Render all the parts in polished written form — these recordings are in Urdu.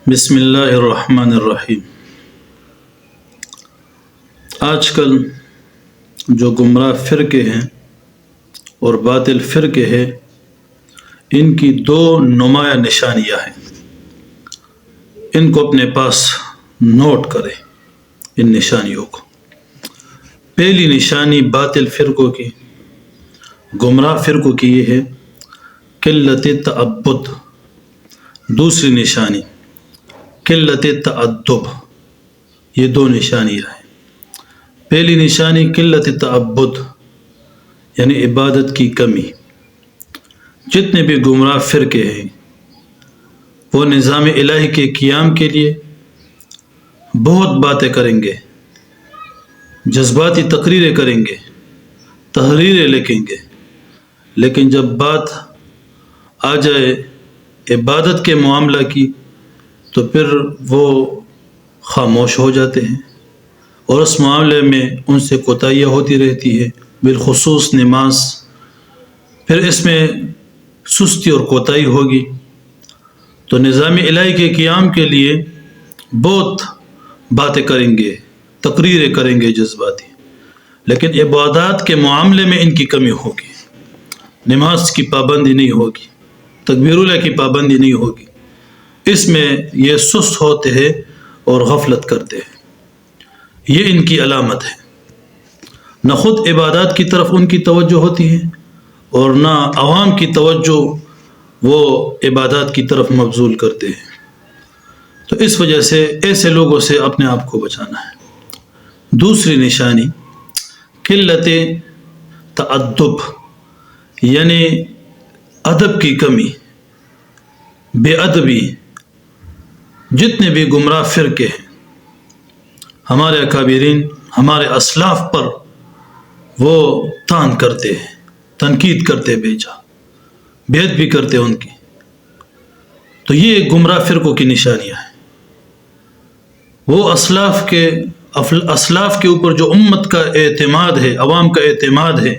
بسم اللہ الرحمن الرحیم۔ آج کل جو گمراہ فرقے ہیں اور باطل فرقے ہیں، ان کی دو نمایاں نشانیاں ہیں۔ ان کو اپنے پاس نوٹ کریں، ان نشانیوں کو۔ پہلی نشانی باطل فرقوں کی، گمراہ فرقوں کی یہ ہے قلت تعبد۔ دوسری نشانی قلت تعدب۔ یہ دو نشانیاں ہیں۔ پہلی نشانی قلت تعبد یعنی عبادت کی کمی۔ جتنے بھی گمراہ فرقے ہیں وہ نظام الہی کے قیام کے لیے بہت باتیں کریں گے، جذباتی تقریریں کریں گے، تحریریں لکھیں گے، لیکن جب بات آ جائے عبادت کے معاملہ کی تو پھر وہ خاموش ہو جاتے ہیں، اور اس معاملے میں ان سے کوتاہیاں ہوتی رہتی ہے، بالخصوص نماز۔ پھر اس میں سستی اور کوتاہی ہوگی۔ تو نظام الہی کے قیام کے لیے بہت باتیں کریں گے، تقریریں کریں گے جذباتی، لیکن عبادات کے معاملے میں ان کی کمی ہوگی۔ نماز کی پابندی نہیں ہوگی، تکبیر اللہ کی پابندی نہیں ہوگی۔ اس میں یہ سست ہوتے ہیں اور غفلت کرتے ہیں۔ یہ ان کی علامت ہے۔ نہ خود عبادات کی طرف ان کی توجہ ہوتی ہے اور نہ عوام کی توجہ وہ عبادات کی طرف مبذول کرتے ہیں۔ تو اس وجہ سے ایسے لوگوں سے اپنے آپ کو بچانا ہے۔ دوسری نشانی قلت تعدب یعنی ادب کی کمی، بے ادبی۔ جتنے بھی گمراہ فرقے ہیں، ہمارے اکابرین، ہمارے اسلاف پر وہ طعن کرتے ہیں، تنقید کرتے بیجا، بے ادبی کرتے ان کی۔ تو یہ گمراہ فرقوں کی نشانیاں ہیں۔ وہ اسلاف کے اوپر جو امت کا اعتماد ہے، عوام کا اعتماد ہے،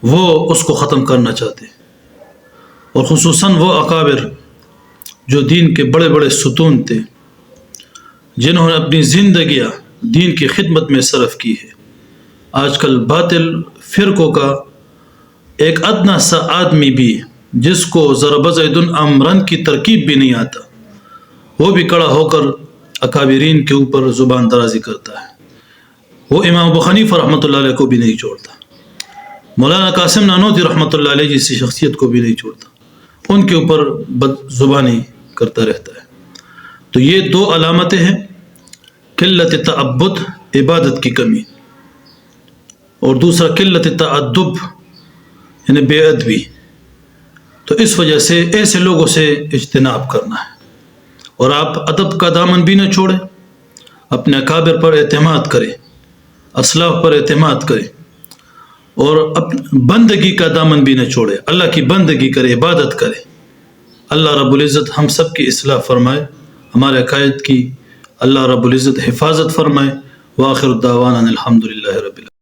وہ اس کو ختم کرنا چاہتے ہیں۔ اور خصوصاً وہ اکابر جو دین کے بڑے بڑے ستون تھے، جنہوں نے اپنی زندگیاں دین کی خدمت میں صرف کی ہے، آج کل باطل فرقوں کا ایک ادنا سا آدمی بھی جس کو ضرب زید امرن کی ترکیب بھی نہیں آتا، وہ بھی کڑا ہو کر اکابرین کے اوپر زبان درازی کرتا ہے۔ وہ امام ابو حنیفہ رحمۃ اللہ علیہ کو بھی نہیں چھوڑتا، مولانا قاسم نانوتوی رحمۃ اللہ علیہ جیسی شخصیت کو بھی نہیں چھوڑتا، ان کے اوپر بد زبانی کرتا رہتا ہے۔ تو یہ دو علامتیں ہیں، قلت تعبد عبادت کی کمی، اور دوسرا قلت تعدب یعنی بے ادبی۔ تو اس وجہ سے ایسے لوگوں سے اجتناب کرنا ہے، اور آپ ادب کا دامن بھی نہ چھوڑیں، اپنے اکابر پر اعتماد کریں، اسلاف پر اعتماد کریں، اور بندگی کا دامن بھی نہ چھوڑے، اللہ کی بندگی کرے، عبادت کرے۔ اللہ رب العزت ہم سب کی اصلاح فرمائے، ہمارے عقائد کی اللہ رب العزت حفاظت فرمائے۔ وآخر دعوانا الحمدللہ رب العالمین۔